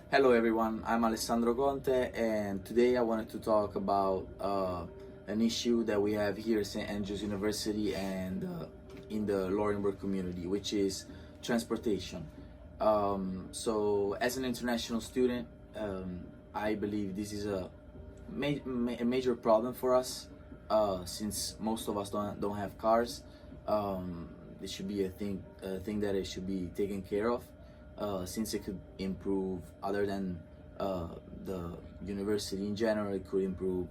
Hello everyone, I'm Alessandro Conte and today I wanted to talk about an issue that we have here at St. Andrews University and in the Laurinburg community, which is transportation. So as an international student, I believe this is a major problem for us since most of us don't have cars. This should be a thing that it should be taken care of since it could improve, other than the university in general, it could improve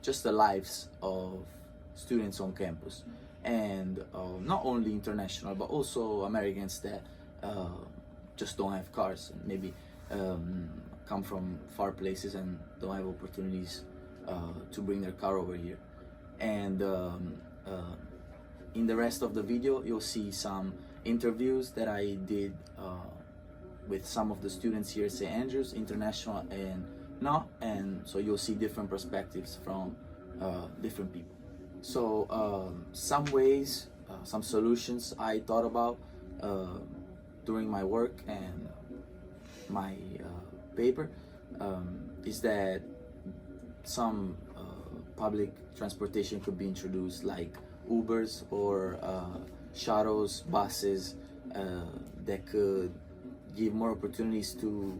just the lives of students on campus, and not only international but also Americans that just don't have cars and maybe come from far places and don't have opportunities to bring their car over here. And in the rest of the video, you'll see some interviews that I did with some of the students here at St. Andrews, international and not, and so you'll see different perspectives from different people. So some ways, some solutions I thought about during my work and my paper is that some public transportation could be introduced, like Ubers or shuttles, buses that could give more opportunities to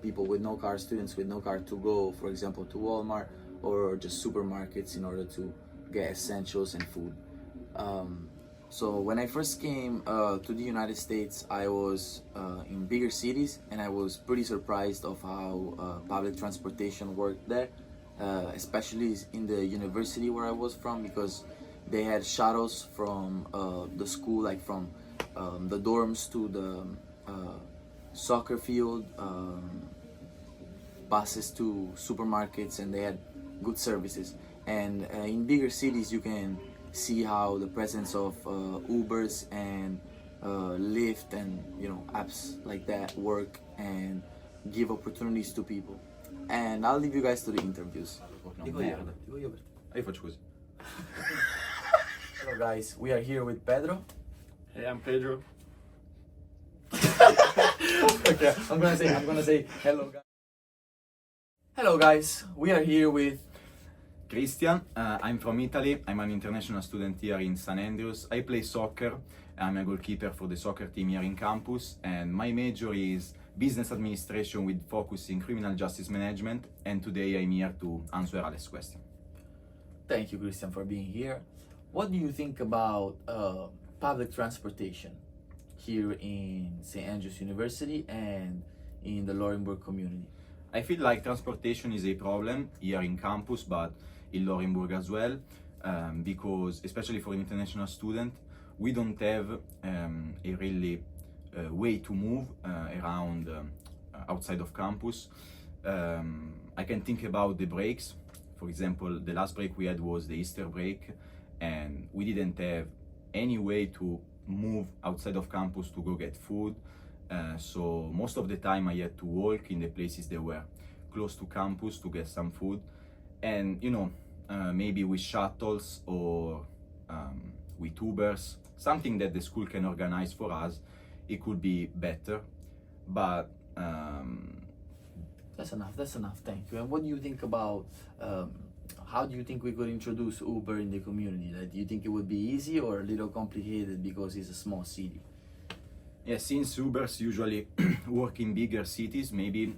people with no car, students with no car, to go, for example, to Walmart or just supermarkets in order to get essentials and food. So when I first came to the United States, I was in bigger cities, and I was pretty surprised of how public transportation worked there, especially in the university where I was from, because they had shuttles from the school, like from the dorms to the soccer field, buses to supermarkets, and they had good services. And in bigger cities, you can see how the presence of Ubers and Lyft and apps like that work and give opportunities to people. And I'll leave you guys to the interviews. Dico io per te. Io faccio così. Hello guys, we are here with Pedro. Hey, I'm Pedro. Okay, I'm gonna say hello guys. Hello guys, we are here with Christian, I'm from Italy. I'm an international student here in St. Andrews. I play soccer. I'm a goalkeeper for the soccer team here in campus, and my major is business administration with focus in criminal justice management, and today I'm here to answer Alex's question. Thank you, Christian, for being here. What do you think about public transportation here in St. Andrews University and in the Laurinburg community? I feel like transportation is a problem here in campus, but in Laurinburg as well, because especially for an international student, we don't have a really way to move around outside of campus. I can think about the breaks. For example, the last break we had was the Easter break, and we didn't have any way to move outside of campus to go get food. So most of the time I had to walk in the places that were close to campus to get some food. And maybe with shuttles or with Ubers, something that the school can organize for us, it could be better. But That's enough, thank you. And what do you think about how do you think we could introduce Uber in the community? Like, do you think it would be easy or a little complicated because it's a small city? yeah, since Ubers usually work in bigger cities, maybe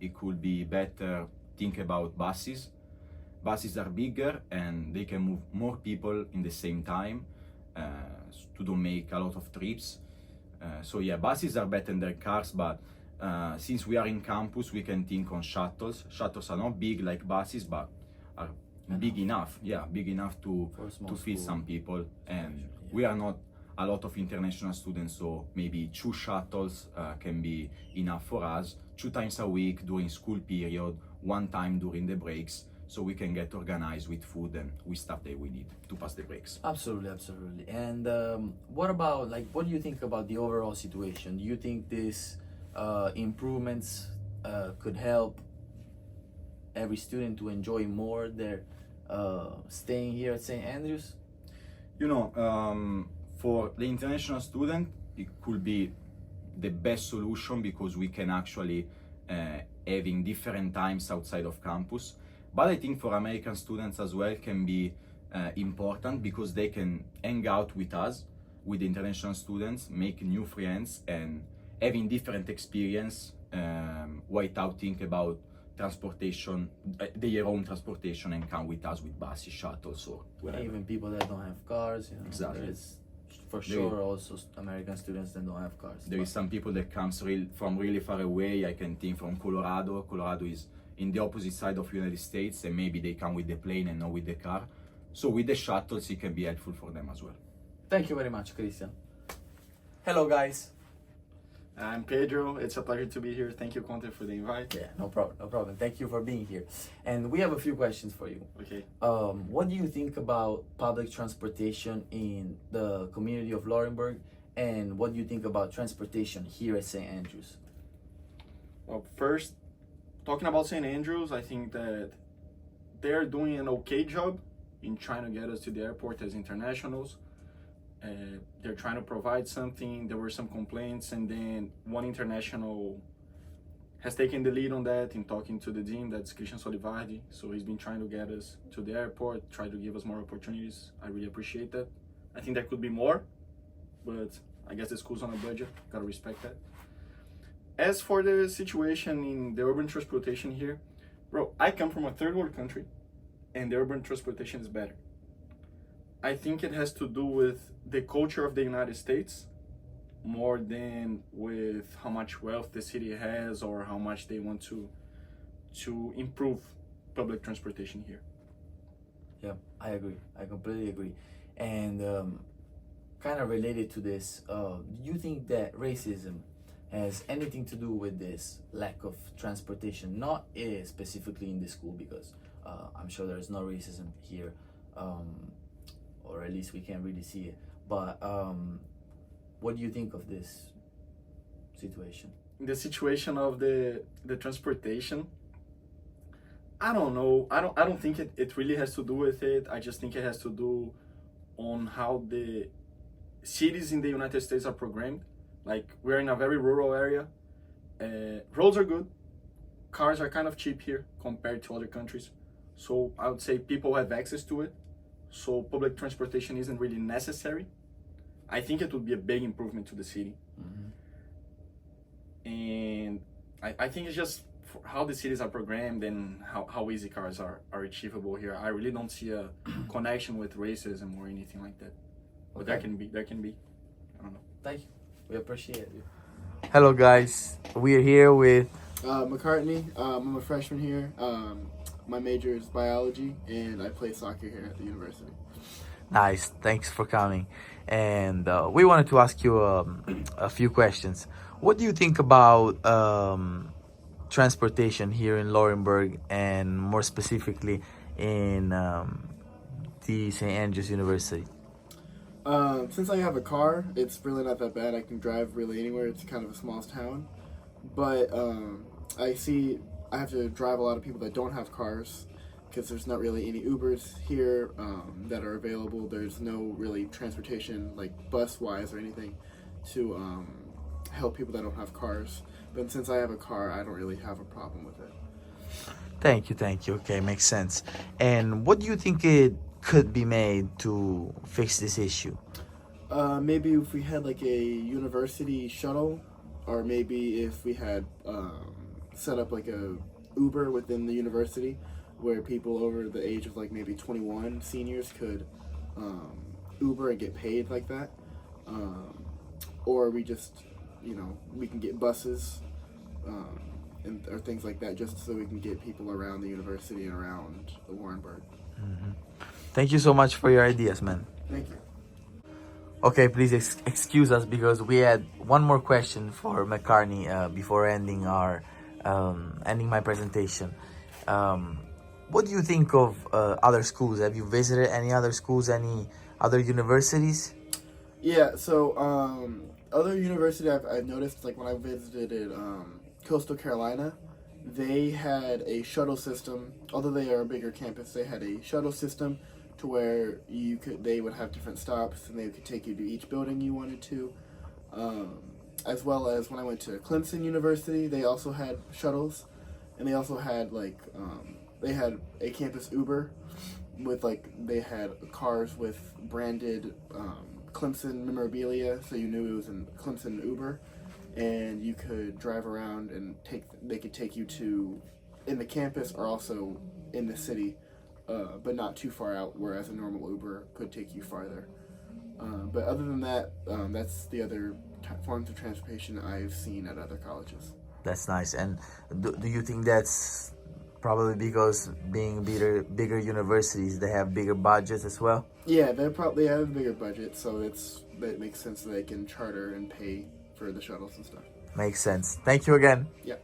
it could be better think about buses. Buses are bigger and they can move more people in the same time to don't make a lot of trips. So yeah, buses are better than cars, but since we are in campus, we can think on shuttles. Shuttles are not big like buses, but are big enough. Yeah, big enough to For a small feed school. some people. And Yeah. we are not a lot of international students, so maybe 2 shuttles can be enough for us. 2 times a week during school period, 1 time during the breaks, so we can get organized with food and with stuff that we need to pass the breaks. Absolutely. And what about, like, what do you think about the overall situation? Do you think these improvements could help every student to enjoy more their staying here at St. Andrews? For the international student, it could be the best solution because we can actually having different times outside of campus. But I think for American students as well can be important because they can hang out with us, with international students, make new friends and having different experience without think about transportation, their own transportation and come with us with buses, shuttles or whatever. Even people that don't have cars, you know, Exactly. there is for sure also American students that don't have cars. There is some people that comes from really far away. I can think from Colorado. Colorado is in the opposite side of United States and maybe they come with the plane and not with the car. So with the shuttles it can be helpful for them as well. Thank you very much, Christian. Hello guys. I'm Pedro. It's a pleasure to be here. Thank you, Conte, for the invite. Yeah, no problem, no problem. Thank you for being here. And we have a few questions for you. Okay. What do you think about public transportation in the community of Laurinburg? And what do you think about transportation here at St. Andrews? Well, first, talking about St. Andrews, I think that they're doing an okay job in trying to get us to the airport as internationals. They're trying to provide something. There were some complaints, and then one international has taken the lead on that in talking to the dean, that's Christian Solivardi. So he's been trying to get us to the airport, try to give us more opportunities. I really appreciate that. I think there could be more, but I guess the school's on a budget, gotta respect that. As for the situation in the urban transportation here, bro, I come from a third world country and the urban transportation is better. I think it has to do with the culture of the United States more than with how much wealth the city has or how much they want to improve public transportation here. Yeah, I agree. I completely agree. And kind of related to this, do you think that racism has anything to do with this lack of transportation? Not specifically in the school, because I'm sure there's no racism here, or at least we can't really see it. But what do you think of this situation? The situation of the transportation, I don't know. I don't think it really has to do with it. I just think it has to do on how the cities in the United States are programmed. Like, we're in a very rural area. Roads are good. Cars are kind of cheap here compared to other countries. So I would say people have access to it. So public transportation isn't really necessary. I think it would be a big improvement to the city. Mm-hmm. And I think it's just for how the cities are programmed and how easy cars are achievable here. I really don't see a connection with racism or anything like that. But Okay. there can be. I don't know. Thank you. We appreciate you. Hello guys. We're here with McCartney. I'm a freshman here. My major is biology, and I play soccer here at the university. Nice. Thanks for coming. And we wanted to ask you a few questions. What do you think about transportation here in Laurinburg, and more specifically in the St. Andrews University? Since I have a car, it's really not that bad. I can drive really anywhere. It's kind of a small town. But I have to drive a lot of people that don't have cars, because there's not really any Ubers here that are available. There's no really transportation, like bus-wise or anything, to help people that don't have cars. But since I have a car, I don't really have a problem with it. Thank you. Okay, makes sense. And what do you think it could be made to fix this issue? Maybe if we had like a university shuttle, or maybe if we had set up like a Uber within the university, where people over the age of like maybe 21, seniors, could Uber and get paid like that. Or we just, we can get buses or things like that, just so we can get people around the university and around the Warrenburg. Mm-hmm. Thank you so much for your ideas, man. Thank you. Okay, please excuse us because we had one more question for McCartney before ending my presentation. What do you think of other schools? Have you visited any other schools, any other universities? Yeah, so other university I've noticed, like when I visited Coastal Carolina, they had a shuttle system. Although they are a bigger campus, they had a shuttle system to where they would have different stops, and they could take you to each building you wanted to. as well as when I went to Clemson University, they also had shuttles, and they also had they had a campus Uber with they had cars with branded Clemson memorabilia, so you knew it was a Clemson Uber, and you could drive around and they could take you to in the campus or also in the city, but not too far out, whereas a normal Uber could take you farther. But other than that, that's the other forms of transportation I've seen at other colleges. That's nice. And do you think that's probably because being bigger universities, they have bigger budgets as well? Yeah, they have a bigger budget, so that makes sense that they can charter and pay for the shuttles and stuff. Makes sense. Thank you again. Yeah.